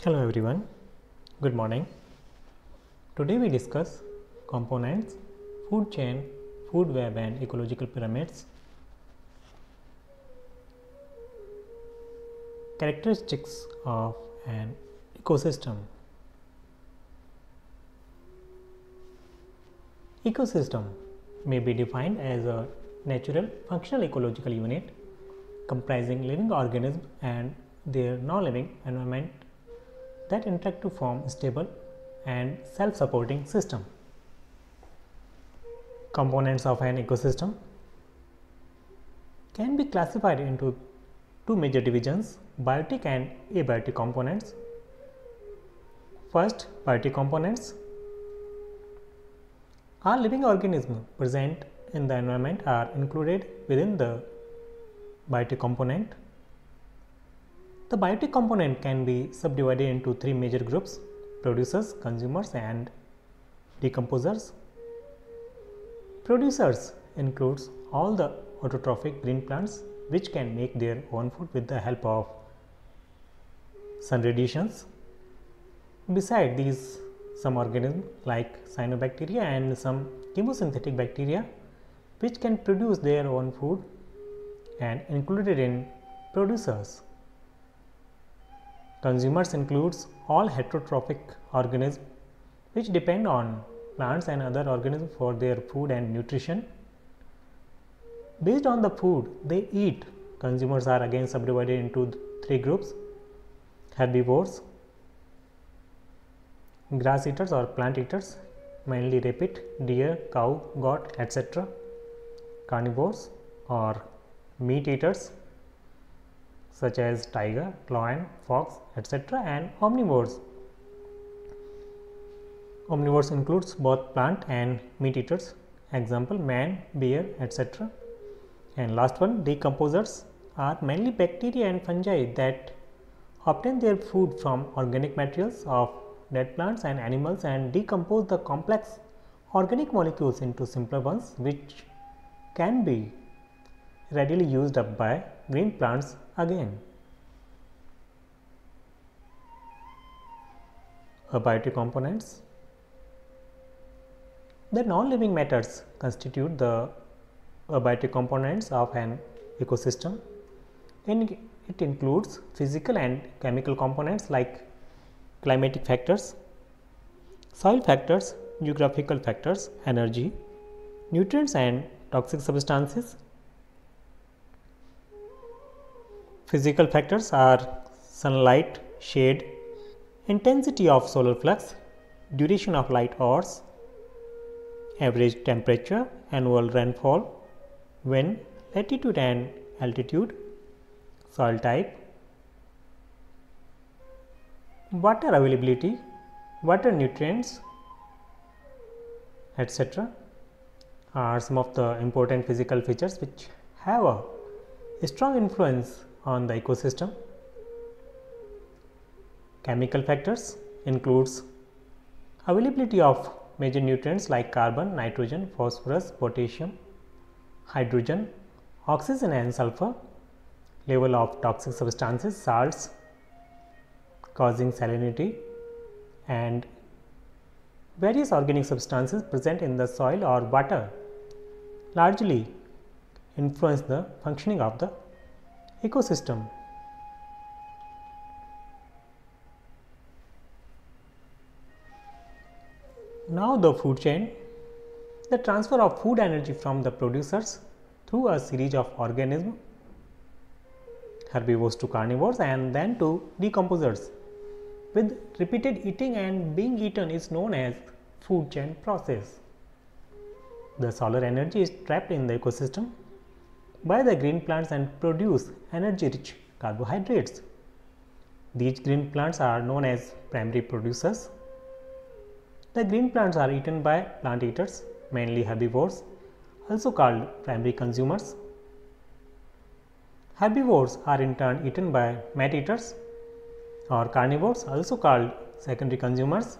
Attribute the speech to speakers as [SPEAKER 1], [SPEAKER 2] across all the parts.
[SPEAKER 1] Hello everyone, good morning. Today we discuss components, food chain, food web and ecological pyramids. Characteristics of an ecosystem. Ecosystem may be defined as a natural functional ecological unit comprising living organisms and their non-living environment that interact to form a stable and self-supporting system. Components of an ecosystem can be classified into two major divisions, biotic and abiotic components. First, biotic components are living organisms present in the environment are included within the biotic component. The biotic component can be subdivided into three major groups: producers, consumers and decomposers. Producers includes all the autotrophic green plants which can make their own food with the help of sun radiations. Beside these, some organisms like cyanobacteria and some chemosynthetic bacteria which can produce their own food and included in producers. Consumers includes all heterotrophic organisms which depend on plants and other organisms for their food and nutrition. Based on the food they eat, consumers are again subdivided into three groups: herbivores, grass eaters or plant eaters, mainly rabbit, deer, cow, goat, etc. Carnivores or meat eaters such as tiger, lion, fox, etc. and omnivores. Omnivores includes both plant and meat eaters, example man, bear, etc. And last one, decomposers are mainly bacteria and fungi that obtain their food from organic materials of dead plants and animals and decompose the complex organic molecules into simpler ones which can be readily used up by green plants again. Abiotic components. The non-living matters constitute the abiotic components of an ecosystem. It includes physical and chemical components like climatic factors, soil factors, geographical factors, energy, nutrients and toxic substances. Physical factors are sunlight, shade, intensity of solar flux, duration of light hours, average temperature, annual rainfall, wind, latitude and altitude, soil type, water availability, water nutrients, etc. are some of the important physical features which have a strong influence on the ecosystem. Chemical factors includes availability of major nutrients like carbon, nitrogen, phosphorus, potassium, hydrogen, oxygen and sulfur, level of toxic substances, salts causing salinity, and various organic substances present in the soil or water largely influence the functioning of the ecosystem. Now the food chain. The transfer of food energy from the producers through a series of organisms, herbivores to carnivores and then to decomposers with repeated eating and being eaten is known as food chain process. The solar energy is trapped in the ecosystem by the green plants and produce energy rich carbohydrates. These green plants are known as primary producers. The green plants are eaten by plant eaters, mainly herbivores, also called primary consumers. Herbivores are in turn eaten by meat eaters or carnivores, also called secondary consumers.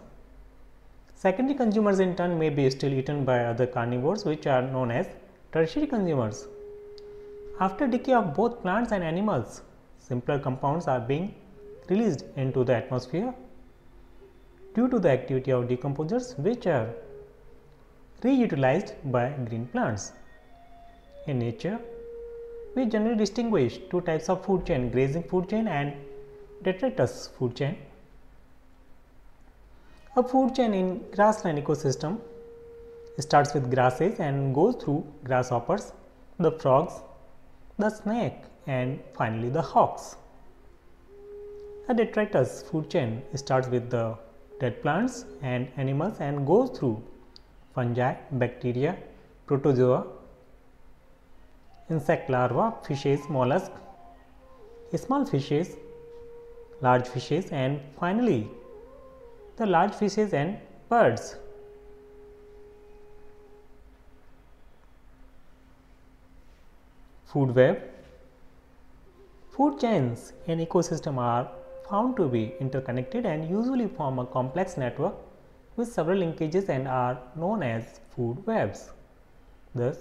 [SPEAKER 1] Secondary consumers in turn may be still eaten by other carnivores which are known as tertiary consumers. After decay of both plants and animals, simpler compounds are being released into the atmosphere due to the activity of decomposers, which are reutilized by green plants. In nature, we generally distinguish two types of food chain: grazing food chain and detritus food chain. A food chain in grassland ecosystem starts with grasses and goes through grasshoppers, the frogs, the snake, and finally the hawks. A detritus food chain starts with the dead plants and animals and goes through fungi, bacteria, protozoa, insect larvae, fishes, mollusks, small fishes, large fishes, and finally the large fishes and birds. Food web. Food chains in ecosystem are found to be interconnected and usually form a complex network with several linkages and are known as food webs. Thus,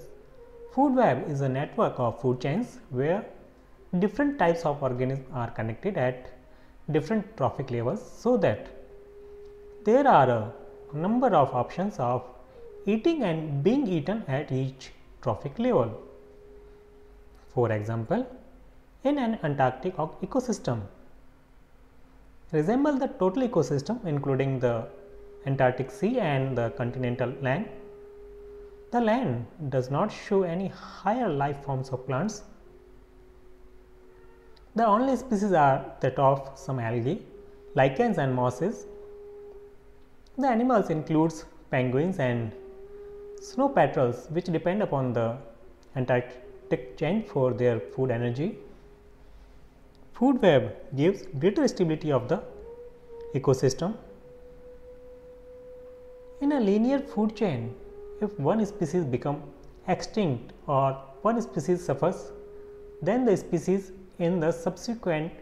[SPEAKER 1] food web is a network of food chains where different types of organisms are connected at different trophic levels, so that there are a number of options of eating and being eaten at each trophic level. For example, in an Antarctic ecosystem, resemble the total ecosystem including the Antarctic Sea and the continental land. The land does not show any higher life forms of plants. The only species are that of some algae, lichens and mosses. The animals includes penguins and snow petrels, which depend upon the Antarctic chain for their food energy. Food web gives greater stability of the ecosystem. In a linear food chain, if one species becomes extinct or one species suffers, then the species in the subsequent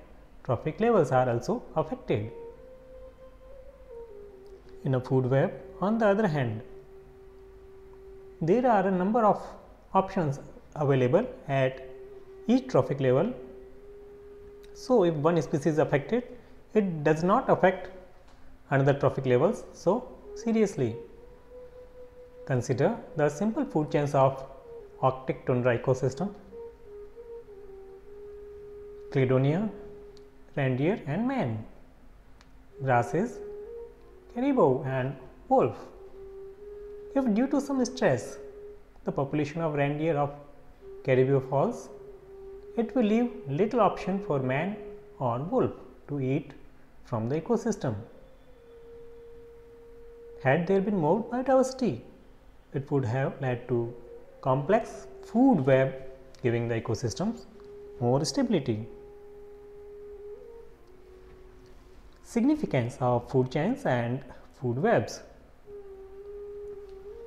[SPEAKER 1] trophic levels are also affected. In a food web, on the other hand, there are a number of options available at each trophic level. So, if one species is affected, it does not affect another trophic levels so seriously. Consider the simple food chains of Arctic tundra ecosystem: Cladonia, reindeer and man, grasses, caribou and wolf. If due to some stress the population of reindeer or caribou falls, it will leave little option for man or wolf to eat from the ecosystem. Had there been more biodiversity, it would have led to complex food web, giving the ecosystems more stability. Significance of food chains and food webs.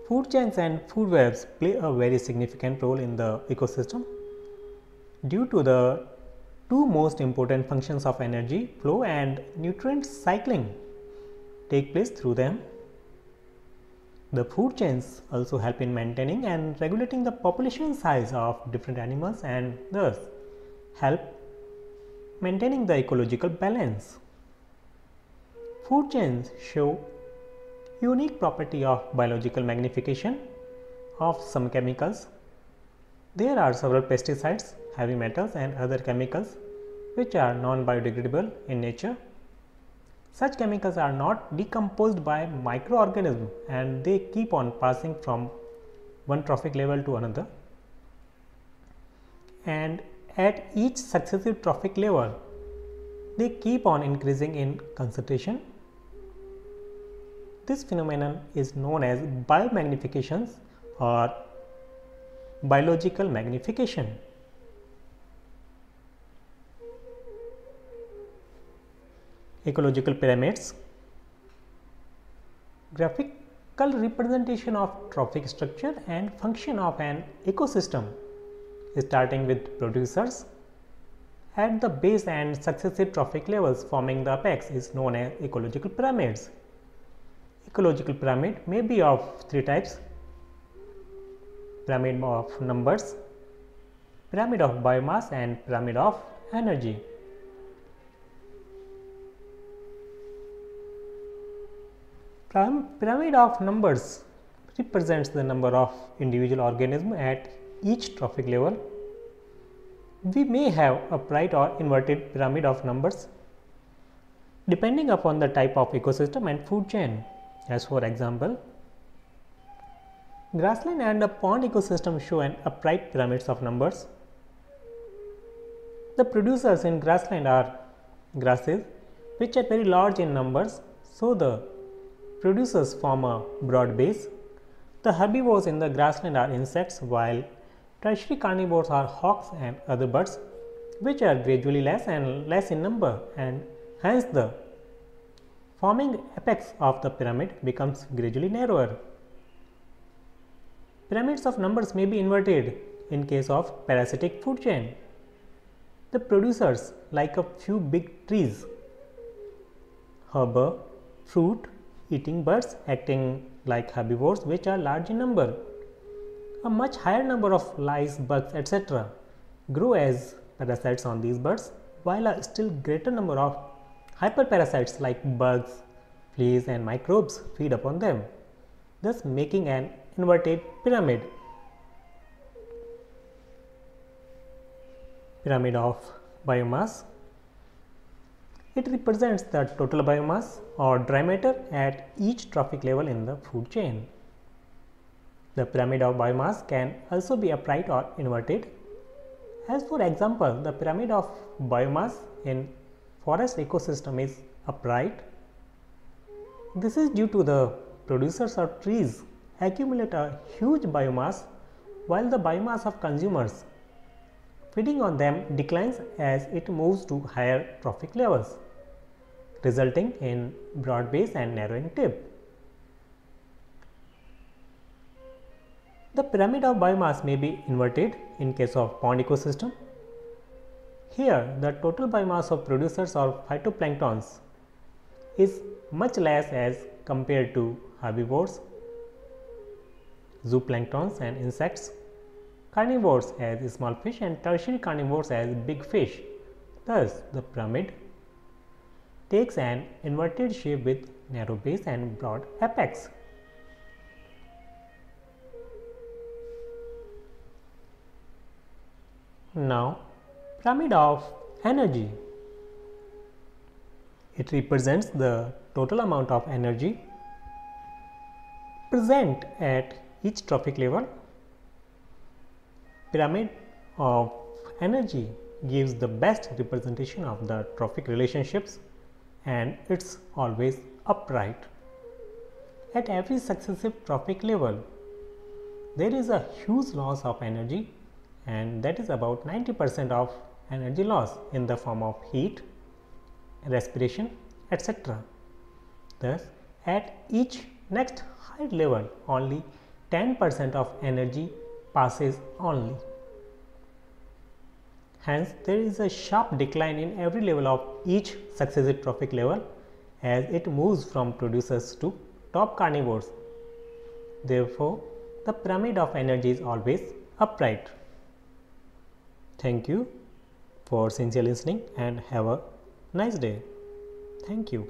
[SPEAKER 1] Food chains and food webs play a very significant role in the ecosystem due to the two most important functions of energy flow and nutrient cycling take place through them. The food chains also help in maintaining and regulating the population size of different animals and thus help maintaining the ecological balance. Food chains show unique property of biological magnification of some chemicals. There are several pesticides, heavy metals and other chemicals which are non-biodegradable in nature. Such chemicals are not decomposed by microorganisms and they keep on passing from one trophic level to another, and at each successive trophic level they keep on increasing in concentration. This phenomenon is known as biomagnification or biological magnification. Ecological pyramids. Graphical representation of trophic structure and function of an ecosystem, starting with producers at the base and successive trophic levels forming the apex, is known as ecological pyramids. Ecological pyramid may be of three types: pyramid of numbers, pyramid of biomass and pyramid of energy. Pyramid of numbers represents the number of individual organisms at each trophic level. We may have upright or inverted pyramid of numbers depending upon the type of ecosystem and food chain. As for example, grassland and a pond ecosystem show an upright pyramids of numbers. The producers in grassland are grasses which are very large in numbers, so the producers form a broad base. The herbivores in the grassland are insects, while tertiary carnivores are hawks and other birds which are gradually less and less in number, and hence the forming apex of the pyramid becomes gradually narrower. Pyramids of numbers may be inverted in case of parasitic food chain. The producers, like a few big trees, herb, fruit eating birds acting like herbivores which are large in number. A much higher number of lice, bugs, etc. grow as parasites on these birds, while a still greater number of hyperparasites like bugs, fleas and microbes feed upon them, thus making an inverted pyramid. Pyramid of biomass. It represents the total biomass or dry matter at each trophic level in the food chain. The pyramid of biomass can also be upright or inverted. As for example, the pyramid of biomass in forest ecosystem is upright. This is due to the producers of trees accumulate a huge biomass, while the biomass of consumers feeding on them declines as it moves to higher trophic levels, resulting in broad base and narrowing tip. The pyramid of biomass may be inverted in case of pond ecosystem. Here, the total biomass of producers or phytoplanktons is much less as compared to herbivores, zooplanktons and insects, carnivores as small fish and tertiary carnivores as big fish. Thus, the pyramid takes an inverted shape with narrow base and broad apex. Now, pyramid of energy. It represents the total amount of energy present at each trophic level. Pyramid of energy gives the best representation of the trophic relationships, and it's always upright. At every successive trophic level, there is a huge loss of energy, and that is about 90% of energy loss in the form of heat, respiration, etc. Thus, at each next higher level, only 10% of energy passes only. Hence, there is a sharp decline in every level of each successive trophic level as it moves from producers to top carnivores. Therefore, the pyramid of energy is always upright. Thank you for sincere listening and have a nice day. Thank you.